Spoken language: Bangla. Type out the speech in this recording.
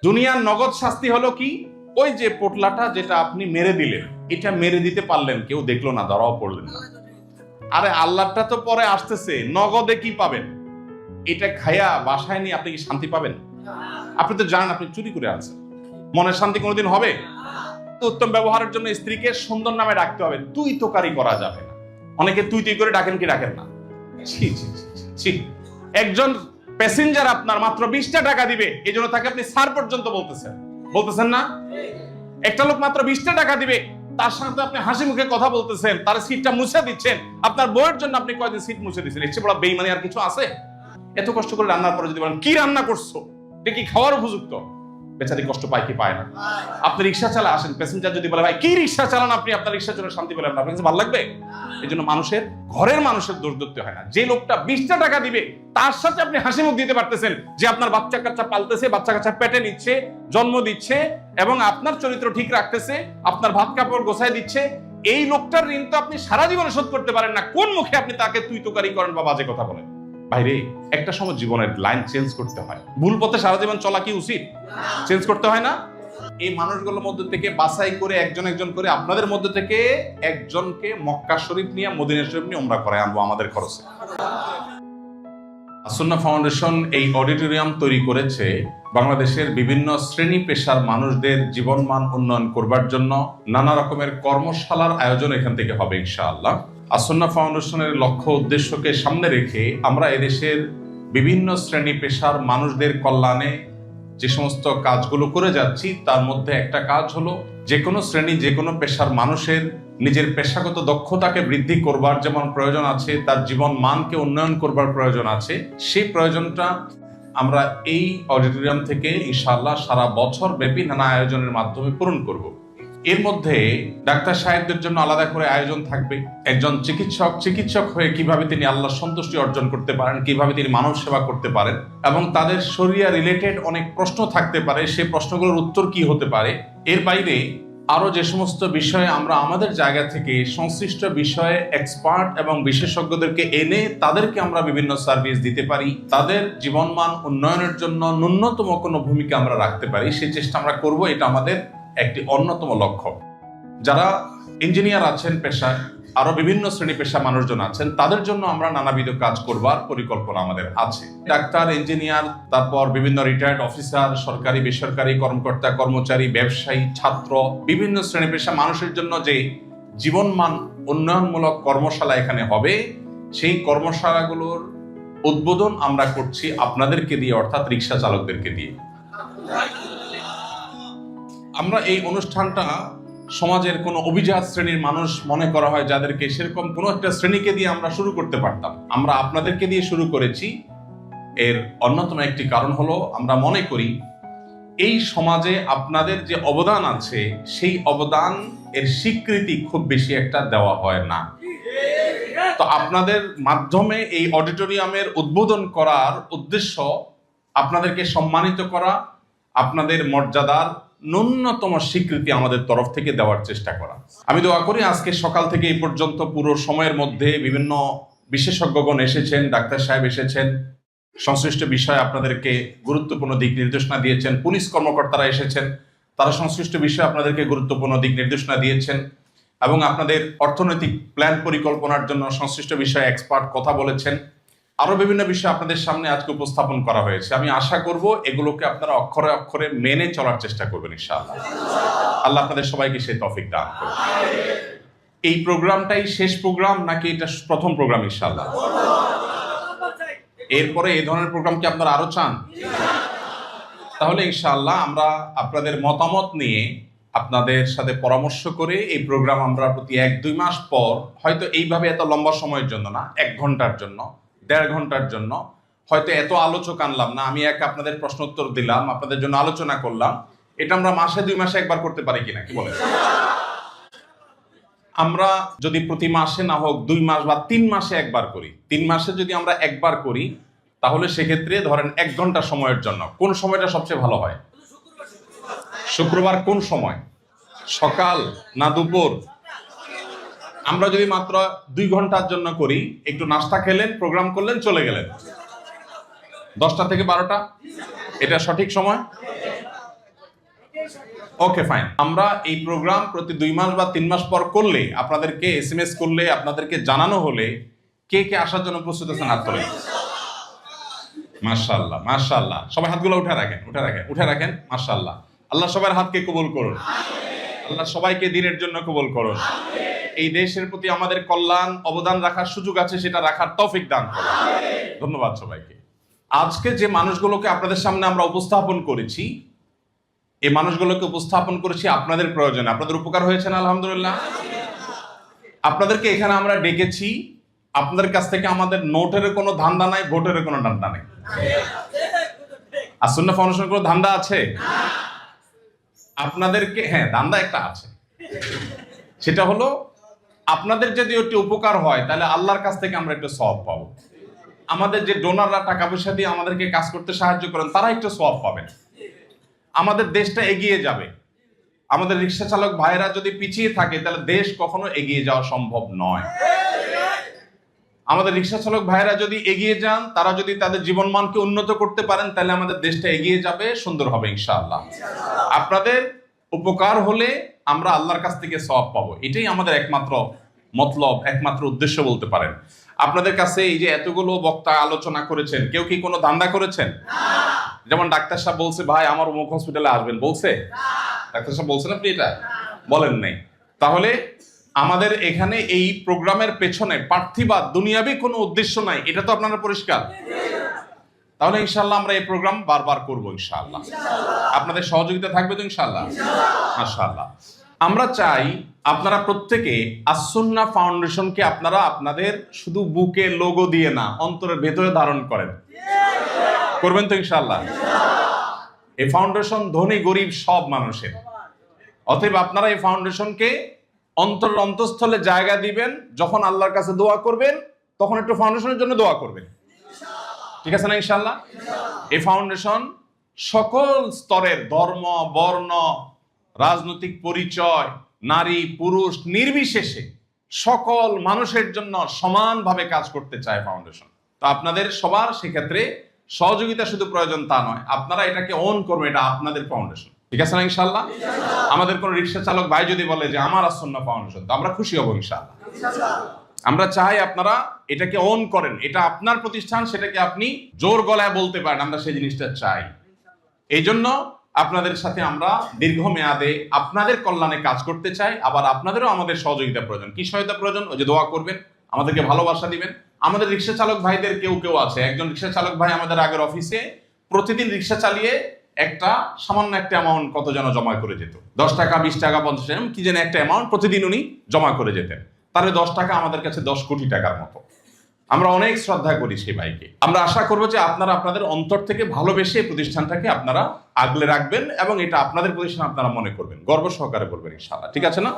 দুনিয়ার নগদ শাস্তি হলো কি, ওই যে পোটলাটা যেটা আপনি মেরে দিলেন, এটা মেরে দিতে পারলেন, কেউ দেখলো না, ধরাও পড়লেন না। আরে আল্লাহটা তো পরে আসতেছে, নগদে কি পাবেন? এটা খায়া বাসায় নিয়ে আপনি কি শান্তি পাবেন? আপনি তো জানেন আপনি চুরি করে আনছেন, মনের শান্তি কোনোদিন হবে? উত্তম ব্যবহারের জন্য স্ত্রীকে সুন্দর নামে ডাকতে হবে, তুই তোকারি করা যাবে না। অনেকে তুই তুই করে ডাকেন কি ডাকেন না? ছি ছি ছি। একজন প্যাসেঞ্জার আপনার মাত্র 20টা টাকা দিবে, এই জন্য তাকে আপনি স্যার পর্যন্ত বলতেছেন না? একটা লোক মাত্র 20টা টাকা দিবে, তার সাথে আপনি হাসি মুখে কথা বলতেছেন, তার সিটটা মুছে দিচ্ছেন। আপনার বউয়ের জন্য আপনি কয়দিন সিট মুছে দিচ্ছেন, এর চেয়ে বড় বেইমানি আর কিছু আছে? এত কষ্ট করে রান্নার পরে যদি বলেন কি রান্না করছো, এটা কি খাওয়ার উপযুক্ত? বেচারি কষ্ট পায় কি পায় না? আপনি রিক্সা চালা আসেন, প্যাসেঞ্জার যদি বলে ভাই কি রিক্সা চালান আপনি, আপনার রিক্সা চলে শান্তি পেলেন না, আপনার কাছে ভালো লাগবে? এই জন্য ঘরের মানুষের দোষ ধরতে হয় না। যে লোকটা 20টা টাকা দিবে তার সাথে আপনি হাসি মুখ দিতে পারতেছেন, যে আপনার বাচ্চা কাচ্চা পালতেছে, বাচ্চা কাচ্চা পেটে নিচ্ছে, জন্ম দিচ্ছে এবং আপনার চরিত্র ঠিক রাখতেছে, আপনার ভাত কাপড় গোছায় দিচ্ছে, এই লোকটার ঋণ তো আপনি সারা জীবনে শোধ করতে পারেন না। কোন মুখে আপনি তাকে তুই তোকারি করেন বা বাজে কথা বলেন? ভাইরে, একটা সময় জীবনের লাইন চেঞ্জ করতে হয়। ভুল পথে সারা জীবন চলা কি উচিত? চেঞ্জ করতে হয় না? এই মানুষগুলোর মধ্যে থেকে বাছাই করে একজন একজন করে আপনাদের মধ্যে থেকে একজনকে মক্কা শরীফ নিয়ে, মদিনা শরীফ নিয়ে উমরা করায় আনবো আমাদের খরচে। আসুন্নাহ ফাউন্ডেশন এই অডিটোরিয়াম তৈরি করেছে বাংলাদেশের বিভিন্ন শ্রেণী পেশার মানুষদের জীবনমান উন্নয়ন করবার জন্য। নানা রকমের কর্মশালার আয়োজন এখান থেকে হবে ইনশাআল্লাহ। আসুন্নাহ ফাউন্ডেশনের লক্ষ্য উদ্দেশ্যকে সামনে রেখে আমরা এদেশের বিভিন্ন শ্রেণী পেশার মানুষদের কল্যাণে যে সমস্ত কাজগুলো করে যাচ্ছি, তার মধ্যে একটা কাজ হলো যে কোনো শ্রেণী, যে কোনো পেশার মানুষের নিজের পেশাগত দক্ষতাকে বৃদ্ধি করবার যেমন প্রয়োজন আছে, তার জীবন মানকে উন্নয়ন করবার প্রয়োজন আছে। সেই প্রয়োজনটা আমরা এই অডিটোরিয়াম থেকে ইনশাআল্লাহ সারা বছর ব্যাপী নানা আয়োজনের মাধ্যমে পূরণ করব। এর মধ্যে ডাক্তার সাহেবদের জন্য আলাদা করে আয়োজন থাকবে। একজন চিকিৎসক হয়ে কিভাবে তিনি আল্লাহর সন্তুষ্টি অর্জন করতে পারেন, কিভাবে তিনি মানব সেবা করতে পারেন, এবং তাদের শরিয়া রিলেটেড অনেক প্রশ্ন থাকতে পারে, সেই প্রশ্নগুলোর উত্তর কি হতে পারে। এর বাইরে আরো যে সমস্ত বিষয়ে আমরা আমাদের জায়গা থেকে সংশ্লিষ্ট বিষয়ে এক্সপার্ট এবং বিশেষজ্ঞদেরকে এনে তাদেরকে আমরা বিভিন্ন সার্ভিস দিতে পারি, তাদের জীবনমান উন্নয়নের জন্য ন্যূনতম কোনো ভূমিকা আমরা রাখতে পারি, সেই চেষ্টা আমরা করব। এটা আমাদের একটি অন্যতম লক্ষ্য। যারা ইঞ্জিনিয়ার আছেন পেশায়, আরো বিভিন্ন শ্রেণী পেশা মানুষজন আছেন, তাদের জন্য আমরা নানাবিধ কাজ করবার পরিকল্পনা আমাদের আছে। ডাক্তার, ইঞ্জিনিয়ার, তারপর বিভিন্ন রিটায়ার্ড অফিসার, সরকারি বেসরকারি কর্মকর্তা কর্মচারী, ব্যবসায়ী, ছাত্র, বিভিন্ন শ্রেণী পেশা মানুষের জন্য যে জীবনমান উন্নয়নমূলক কর্মশালা এখানে হবে, সেই কর্মশালাগুলোর উদ্বোধন আমরা করছি আপনাদেরকে দিয়ে, অর্থাৎ রিক্সা চালকদেরকে দিয়ে। আমরা এই অনুষ্ঠানটা সমাজের কোনো অভিজাত শ্রেণীর মানুষ মনে করা হয় যাদেরকে, সেরকম কোনো একটা শ্রেণীকে দিয়ে আমরা শুরু করতে পারতাম। আমরা আপনাদেরকে দিয়ে শুরু করেছি। এর অন্যতম একটি কারণ হলো আমরা মনে করি এই সমাজে আপনাদের যে অবদান আছে, সেই অবদান এর স্বীকৃতি খুব বেশি একটা দেওয়া হয় না। তো আপনাদের মাধ্যমে এই অডিটোরিয়ামের উদ্বোধন করার উদ্দেশ্য আপনাদেরকে সম্মানিত করা, আপনাদের মর্যাদার ন্যূনতম স্বীকৃতি আমাদের তরফ থেকে দেওয়ার চেষ্টা করা। আমি দোয়া করি আজকে সকাল থেকে এই পর্যন্ত পুরো সময়ের মধ্যে বিভিন্ন বিশেষজ্ঞগণ এসেছেন, ডাক্তার সাহেব এসেছেন, সংশ্লিষ্ট বিষয়ে আপনাদেরকে গুরুত্বপূর্ণ দিক নির্দেশনা দিয়েছেন, পুলিশ কর্মকর্তারা এসেছেন, তারা সংশ্লিষ্ট বিষয়ে আপনাদেরকে গুরুত্বপূর্ণ দিক নির্দেশনা দিয়েছেন, এবং আপনাদের অর্থনৈতিক প্ল্যান পরিকল্পনার জন্য সংশ্লিষ্ট বিষয়ে এক্সপার্ট কথা বলেছেন। আরো বিভিন্ন বিষয় আপনাদের সামনে আজকে উপস্থাপন করা হয়েছে। আমি আশা করব এগুলোকে আপনারা অক্ষরে অক্ষরে মেনে চলার চেষ্টা করবেন ইনশাআল্লাহ। আল্লাহ আপনাদের সবাইকে সেই তৌফিক দান করুন। এই প্রোগ্রামটাই শেষ প্রোগ্রাম নাকি এটা প্রথম প্রোগ্রাম ইনশাআল্লাহ? এরপরে এই ধরনের প্রোগ্রাম কি আপনারা আরো চান? তাহলে ইনশাআল্লাহ আমরা আপনাদের মতামত নিয়ে, আপনাদের সাথে পরামর্শ করে এই প্রোগ্রাম আমরা প্রতি 1-2 মাস পর, হয়তো এইভাবে এত লম্বা সময়ের জন্য না, 1 ঘন্টার জন্য, 1.5 ঘন্টার জন্য, হয়তো এত আলোচক আনলাম না, আমি আপনাদের প্রশ্ন উত্তর দিলাম, আপনাদের জন্য আলোচনা করলাম, এটা আমরা মাসে 2 মাসে একবার করতে পারি কিনা, কি বলেন? আমরা যদি প্রতি মাসে না হোক 2 মাস বা 3 মাসে একবার করি, 3 মাসে যদি আমরা একবার করি, তাহলে সেক্ষেত্রে ধরেন 1 ঘন্টা সময়ের জন্য, কোন সময়টা সবচেয়ে ভালো হয়? শুক্রবার। কোন সময়? সকাল না দুপুর? আমরা যদি মাত্র 2 ঘন্টার জন্য করি, একটু নাস্তা খেলেন, প্রোগ্রাম করলেন, চলে গেলেন, 10টা থেকে 12টা, এটা সঠিক সময়? Okay fine. আমরা এই প্রোগ্রাম প্রতি 2 মাস বা 3 মাস পর করলে, আপনাদেরকে SMS করলে, আপনাদেরকে জানানো হলে কে কে আসার জন্য প্রস্তুত আছেন হাত তোলেন। মাশাআল্লাহ মাশাআল্লাহ, সবাই হাতগুলো উঠে রাখেন মাশাআল্লাহ। আল্লাহ সবার হাতকে কবুল করুন, আল্লাহ সবাইকে দ্বীনের জন্য কবুল করুন। এই দেশের প্রতি আমাদের কল্যাণ অবদান রাখার সুযোগ আছে, সেটা রাখার তৌফিক দান করুন। ধন্যবাদ সবাইকে। আজকে যে মানুষগুলোকে আপনাদের সামনে আমরা উপস্থাপন করেছি, এই মানুষগুলোকে উপস্থাপন করেছি আপনাদের প্রয়োজনে। আপনাদের উপকার হয়েছে না? আলহামদুলিল্লাহ। আপনাদেরকে এখানে আমরা ডেকেছি, আপনাদের কাছ থেকে আমাদের নোটের কোনো ধান্দা নাই, ভোটের কোনো ধান্দা নেই। আর সুন্নাহ ফাউন্ডেশনের কোনো ধান্দা আছে আপনাদেরকে? হ্যাঁ, ধান্দা একটা আছে, সেটা হলো আপনাদের যদি একটু উপকার হয় তাহলে আল্লাহর কাছ থেকে আমরা একটু সওয়াব পাবো। আমাদের যে ডোনাররা টাকা পয়সা দিয়ে আমাদেরকে কাজ করতে সাহায্য করেন, তারা একটু সওয়াব পাবেন। আমাদের দেশটা এগিয়ে যাবে। আমাদের রিক্সা চালক ভাইরা যদি পিছিয়ে থাকে তাহলে দেশ কখনো এগিয়ে যাওয়া সম্ভব নয়। আমাদের রিক্সা চালক ভাইরা যদি এগিয়ে যান, তারা যদি তাদের জীবনমানকে উন্নত করতে পারেন, তাহলে আমাদের দেশটা এগিয়ে যাবে, সুন্দর হবে ইনশাআল্লাহ। আপনাদের উপকার হলে আমরা আল্লাহর কাছ থেকে সওয়াব পাবো, এটাই আমাদের একমাত্র মতলব, একমাত্র উদ্দেশ্য বলতে পারেন। আপনাদের কাছে এই যে এতগুলো বক্তা আলোচনা করেছেন, কেউ কি কোনো ধান্দা করেছেন? যেমন ডাক্তার সাহেব বলছে, ভাই আমার অমুক হসপিটালে আসবেন, বলছে? ডাক্তার সাহেব বলছেন? আপনি এটা বলেন নাই। তাহলে আমাদের এখানে এই প্রোগ্রামের পেছনে পার্থিবাদ দুনিয়াবি কোনো উদ্দেশ্য নাই, এটা তো আপনারা পরিষ্কার। তাহলে ইনশাআল্লাহ আমরা এই প্রোগ্রাম বারবার করবো ইনশাআল্লাহ। আপনাদের সহযোগিতা থাকবে তো ইনশাআল্লাহ? মাশাআল্লাহ। আমরা চাই আপনারা প্রত্যেকে আস-সুন্নাহ ফাউন্ডেশনকে আপনারা আপনাদের শুধু বুকে লোগো দিয়ে না, অন্তরের ভেতরে ধারণ করেন। করবেন তো ইনশাআল্লাহ? এই ফাউন্ডেশন ধনী গরিব সব মানুষের, অতএব আপনারা এই ফাউন্ডেশনকে অন্তঃস্থলে জায়গা দিবেন। যখন আল্লাহর কাছে দোয়া করবেন, তখন একটু ফাউন্ডেশনের জন্য দোয়া করবেন, ঠিক আছে না ইনশাআল্লাহ? এই ফাউন্ডেশন সকল স্তরের ধর্ম, বর্ণ, রাজনৈতিক পরিচয়, নারী পুরুষ নির্বিশেষে সকল মানুষের জন্য সমানভাবে কাজ করতে চায় ফাউন্ডেশন। তো আপনাদের সবার সেক্ষেত্রে সহযোগিতা শুধু প্রয়োজন তা নয়, আপনারা এটাকে অন করবেন, এটা আপনাদের ফাউন্ডেশন, ঠিক আছে না ইনশাআল্লাহ? আমাদের কোন রিক্সা চালক ভাই যদি বলে যে আমার আস-সুন্নাহ ফাউন্ডেশন, তো আমরা খুশি হব ইনশাআল্লাহ। আমরা চাই আপনারা এটাকে অন করেন, এটা আপনার প্রতিষ্ঠান, সেটাকে আপনি জোর গলায় বলতে পারেন, আমরা সেই জিনিসটা চাই। এই জন্য আপনাদের সাথে আমরা দীর্ঘমেয়াদে আপনাদের কল্যাণে কাজ করতে চাই। আবার আপনাদেরও আমাদের সহযোগিতা প্রয়োজন। কি সহায়তা প্রয়োজন? ওই যে দোয়া করবেন, আমাদেরকে ভালোবাসা দিবেন। আমাদের রিক্সা চালক ভাইদের কেউ কেউ আছে, একজন রিক্সা চালক ভাই আমাদের আগের অফিসে প্রতিদিন রিক্সা চালিয়ে সামান্য একটা অ্যামাউন্ট কত যেন জমা করে যেত, 10 টাকা 20 টাকা 50 টাকা কি যেন একটা অ্যামাউন্ট প্রতিদিন উনি জমা করে যেতেন। তাহলে 10 টাকা আমাদের কাছে 10 কোটি টাকার মতো। আমরা অনেক শ্রদ্ধা করি সেই ভাইকে। আমরা আশা করবো যে আপনারা আপনাদের অন্তর থেকে ভালোবেসে এই প্রতিষ্ঠানটাকে আপনারা আগলে রাখবেন এবং এটা আপনাদের প্রতিষ্ঠান আপনারা মনে করবেন, গর্ব সহকারে বলবেন ইনশাআল্লাহ, ঠিক আছে না?